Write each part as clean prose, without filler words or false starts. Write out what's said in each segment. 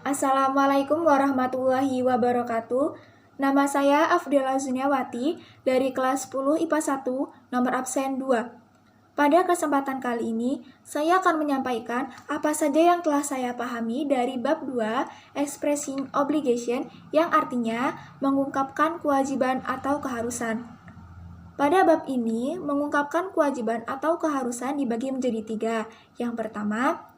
Assalamualaikum warahmatullahi wabarakatuh. Nama saya Afdela Zuniawati dari kelas 10 IPA 1, nomor absen 2. Pada kesempatan kali ini, saya akan menyampaikan apa saja yang telah saya pahami dari bab 2, Expressing Obligation, yang artinya mengungkapkan kewajiban atau keharusan. Pada bab ini, mengungkapkan kewajiban atau keharusan dibagi menjadi 3. Yang pertama,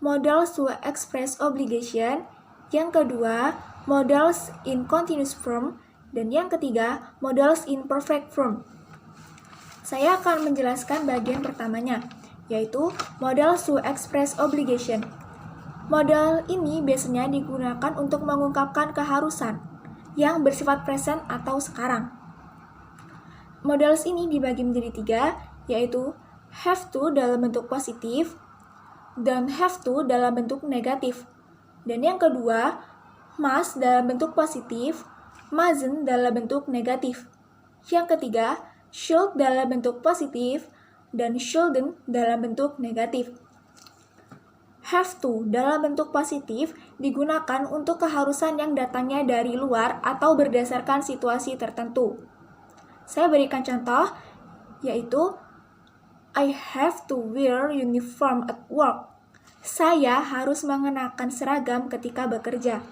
models to express obligation, yang kedua, models in continuous form, dan yang ketiga, models in perfect form. Saya akan menjelaskan bagian pertamanya, yaitu models to express obligation. Model ini biasanya digunakan untuk mengungkapkan keharusan yang bersifat present atau sekarang. Models ini dibagi menjadi 3, yaitu have to dalam bentuk positif, dan have to dalam bentuk negatif. Dan yang kedua, must dalam bentuk positif, mustn't dalam bentuk negatif. Yang ketiga, should dalam bentuk positif, dan shouldn't dalam bentuk negatif. Have to dalam bentuk positif digunakan untuk keharusan yang datangnya dari luar atau berdasarkan situasi tertentu. Saya berikan contoh, yaitu I have to wear uniform at work. Saya harus mengenakan seragam ketika bekerja.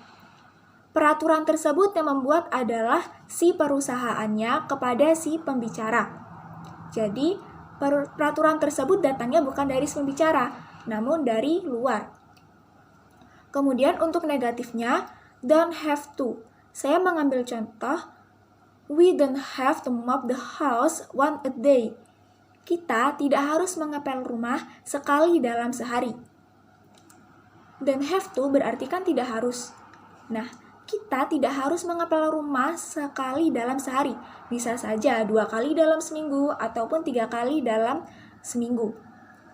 Peraturan tersebut yang membuat adalah si perusahaannya kepada si pembicara. Jadi, peraturan tersebut datangnya bukan dari si pembicara, namun dari luar. Kemudian untuk negatifnya, don't have to. Saya mengambil contoh, we don't have to mop the house once a day. Kita tidak harus mengepel rumah sekali dalam sehari. Don't have to berarti kan tidak harus. Nah, kita tidak harus mengepel rumah sekali dalam sehari. Bisa saja 2 kali dalam seminggu ataupun 3 kali dalam seminggu.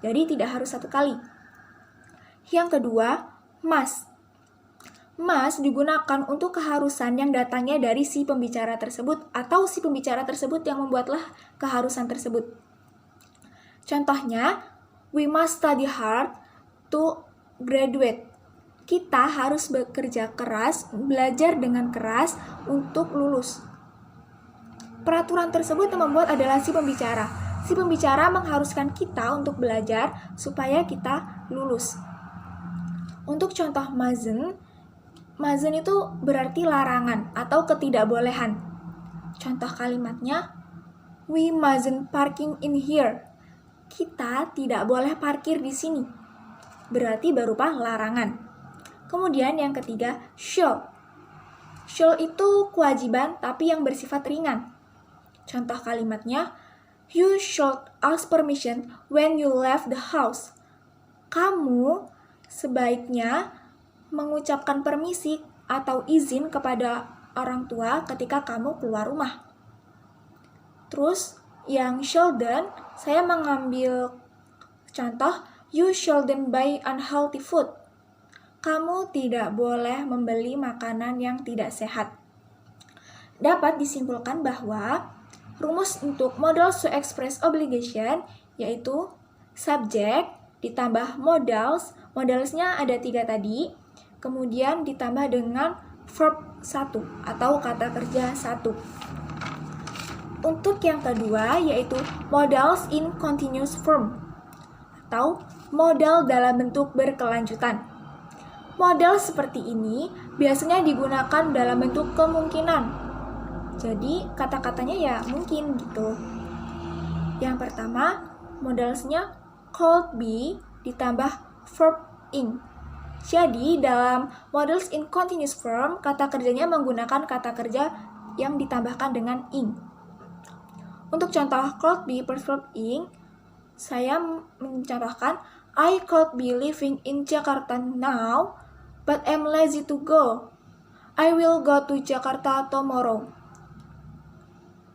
Jadi tidak harus 1 kali. Yang kedua, must. Must digunakan untuk keharusan yang datangnya dari si pembicara tersebut atau si pembicara tersebut yang membuatlah keharusan tersebut. Contohnya, we must study hard to graduate. Kita harus bekerja keras, belajar dengan keras untuk lulus. Peraturan tersebut yang membuat adalah si pembicara. Si pembicara mengharuskan kita untuk belajar supaya kita lulus. Untuk contoh mustn't itu berarti larangan atau ketidakbolehan. Contoh kalimatnya, we mustn't parking in here. Kita tidak boleh parkir di sini. Berarti berupa larangan. Kemudian yang ketiga, shall. Shall itu kewajiban tapi yang bersifat ringan. Contoh kalimatnya, you should ask permission when you left the house. Kamu sebaiknya mengucapkan permisi atau izin kepada orang tua ketika kamu keluar rumah. Terus yang shouldn't, saya mengambil contoh, you shouldn't buy unhealthy food. Kamu tidak boleh membeli makanan yang tidak sehat. Dapat disimpulkan bahwa rumus untuk models to express obligation yaitu subject ditambah modals. Modalsnya ada 3 tadi. Kemudian ditambah dengan verb 1 atau kata kerja 1. Untuk yang kedua yaitu modals in continuous form atau modal dalam bentuk berkelanjutan. Modal seperti ini biasanya digunakan dalam bentuk kemungkinan. Jadi kata-katanya ya mungkin gitu. Yang pertama, modalsnya could be ditambah verb ing. Jadi dalam models in continuous form, kata kerjanya menggunakan kata kerja yang ditambahkan dengan ing. Untuk contoh could be plus verb ing, saya mencontohkan I could be living in Jakarta now, but I'm lazy to go. I will go to Jakarta tomorrow.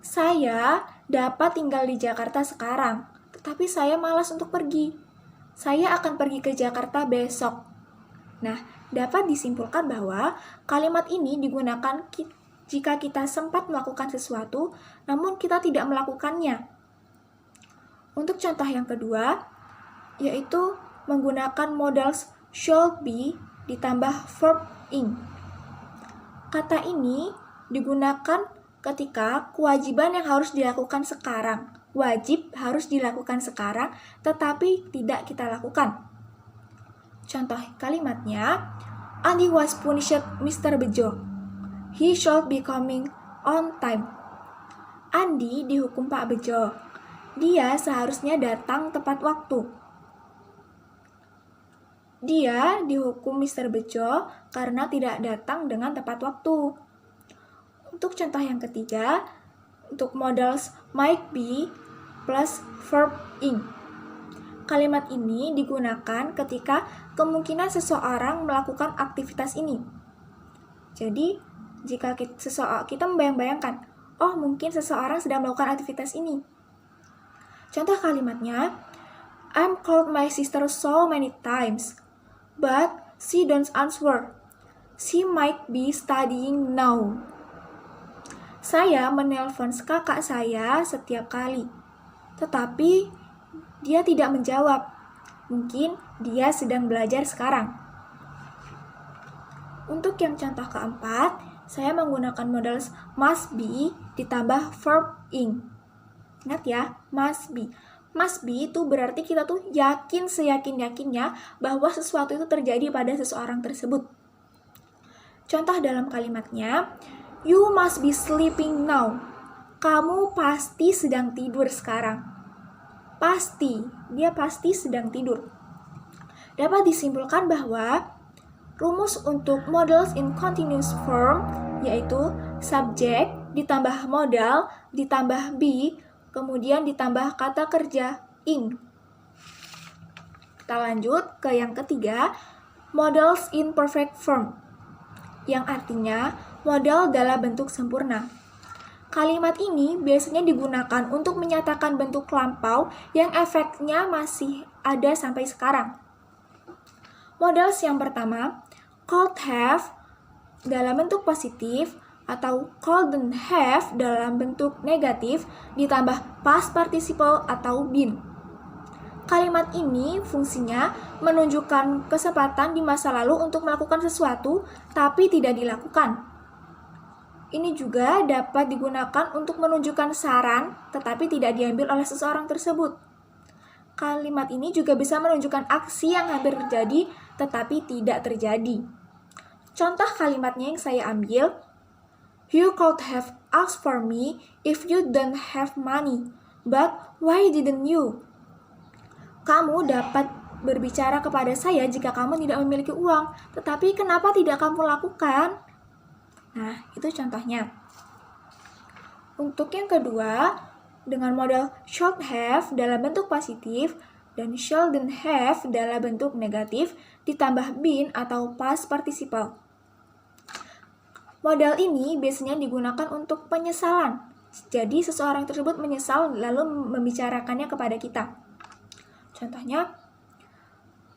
Saya dapat tinggal di Jakarta sekarang, tetapi saya malas untuk pergi. Saya akan pergi ke Jakarta besok. Nah, dapat disimpulkan bahwa kalimat ini digunakan jika kita sempat melakukan sesuatu, namun kita tidak melakukannya. Untuk contoh yang kedua, yaitu menggunakan modals should be ditambah verb ing. Kata ini digunakan ketika kewajiban yang harus dilakukan sekarang, wajib harus dilakukan sekarang, tetapi tidak kita lakukan. Contoh kalimatnya, Andy was punished Mr. Bejo. He should be coming on time. Andi dihukum Pak Bejo. Dia seharusnya datang tepat waktu. Dia dihukum Mr. Bejo karena tidak datang dengan tepat waktu. Untuk contoh yang ketiga, untuk modals might be plus verb ing. Kalimat ini digunakan ketika kemungkinan seseorang melakukan aktivitas ini. Jadi, jika kita membayang-bayangkan, oh mungkin seseorang sedang melakukan aktivitas ini. Contoh kalimatnya, I'm called my sister so many times, but she don't answer. She might be studying now. Saya menelpon kakak saya setiap kali, tetapi dia tidak menjawab. Mungkin dia sedang belajar sekarang. Untuk yang contoh keempat, saya menggunakan modals must be ditambah verb ing. Ingat ya, must be. Must be itu berarti kita tuh yakin seyakin-yakinnya bahwa sesuatu itu terjadi pada seseorang tersebut. Contoh dalam kalimatnya, you must be sleeping now. Kamu pasti sedang tidur sekarang. Pasti, dia pasti sedang tidur. Dapat disimpulkan bahwa rumus untuk modals in continuous form yaitu subjek ditambah modal ditambah be kemudian ditambah kata kerja ing. Kita lanjut ke yang ketiga, modals in perfect form, yang artinya modal dalam bentuk sempurna. Kalimat ini biasanya digunakan untuk menyatakan bentuk lampau yang efeknya masih ada sampai sekarang. Modals yang pertama, could have dalam bentuk positif atau couldn't have dalam bentuk negatif ditambah past participle atau been. Kalimat ini fungsinya menunjukkan kesempatan di masa lalu untuk melakukan sesuatu tapi tidak dilakukan. Ini juga dapat digunakan untuk menunjukkan saran tetapi tidak diambil oleh seseorang tersebut. Kalimat ini juga bisa menunjukkan aksi yang hampir terjadi tetapi tidak terjadi. Contoh kalimatnya yang saya ambil, you could have asked for me if you don't have money, but why didn't you? Kamu dapat berbicara kepada saya jika kamu tidak memiliki uang, tetapi kenapa tidak kamu lakukan? Nah, itu contohnya. Untuk yang kedua, dengan modal should have dalam bentuk positif dan shouldn't have dalam bentuk negatif ditambah been atau past participle. Modal ini biasanya digunakan untuk penyesalan. Jadi seseorang tersebut menyesal lalu membicarakannya kepada kita. Contohnya,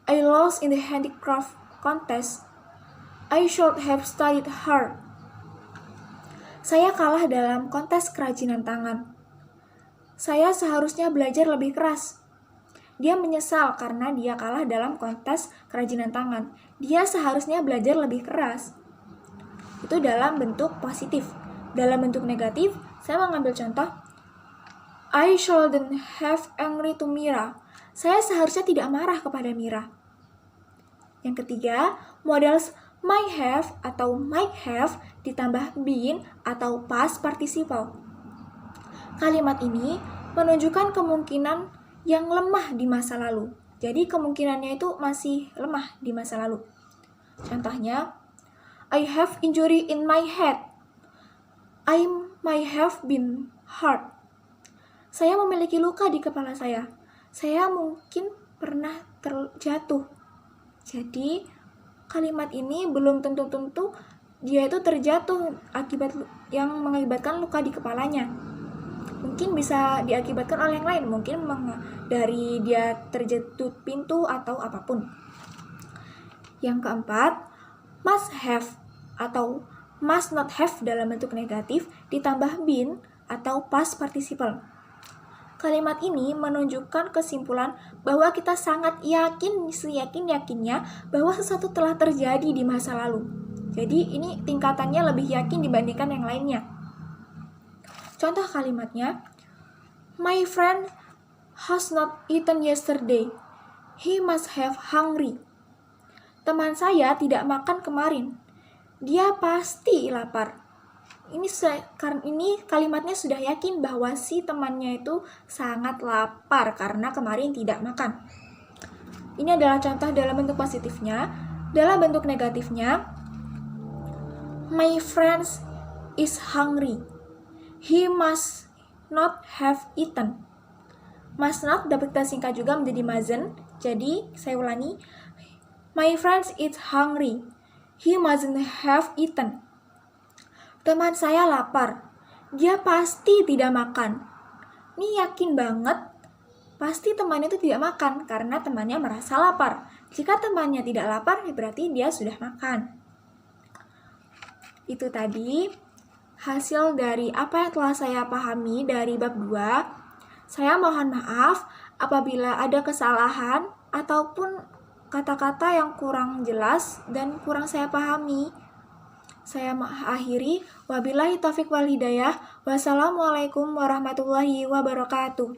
I lost in the handicraft contest. I should have studied hard. Saya kalah dalam kontes kerajinan tangan. Saya seharusnya belajar lebih keras. Dia menyesal karena dia kalah dalam kontes kerajinan tangan. Dia seharusnya belajar lebih keras. Itu dalam bentuk positif. Dalam bentuk negatif, saya mengambil contoh, I shouldn't have angry to Mira. Saya seharusnya tidak marah kepada Mira. Yang ketiga, modals might have atau might have ditambah been atau past participle. Kalimat ini menunjukkan kemungkinan yang lemah di masa lalu. Jadi kemungkinannya itu masih lemah di masa lalu. Contohnya, I have injury in my head. I might have been hurt. Saya memiliki luka di kepala saya. Saya mungkin pernah terjatuh. Jadi, kalimat ini belum tentu dia itu terjatuh akibat yang mengakibatkan luka di kepalanya. Mungkin bisa diakibatkan oleh yang lain, mungkin dari dia terjatuh pintu atau apapun. Yang keempat, must have atau must not have dalam bentuk negatif ditambah been atau past participle. Kalimat ini menunjukkan kesimpulan bahwa kita sangat yakin, seyakin-yakinnya bahwa sesuatu telah terjadi di masa lalu. Jadi ini tingkatannya lebih yakin dibandingkan yang lainnya. Contoh kalimatnya, my friend has not eaten yesterday. He must have hungry. Teman saya tidak makan kemarin. Dia pasti lapar. Ini kalimatnya sudah yakin bahwa si temannya itu sangat lapar karena kemarin tidak makan. Ini adalah contoh dalam bentuk positifnya. Dalam bentuk negatifnya, my friend is hungry. He must not have eaten. Must not dapat kita singkat juga menjadi mustn't. Jadi, saya ulangi. My friend is hungry. He mustn't have eaten. Teman saya lapar. Dia pasti tidak makan. Ini yakin banget. Pasti temannya itu tidak makan karena temannya merasa lapar. Jika temannya tidak lapar, berarti dia sudah makan. Itu tadi hasil dari apa yang telah saya pahami dari bab 2. Saya mohon maaf apabila ada kesalahan ataupun kata-kata yang kurang jelas dan kurang saya pahami. Saya akhiri, wabillahi taufiq wal hidayah. Wassalamualaikum warahmatullahi wabarakatuh.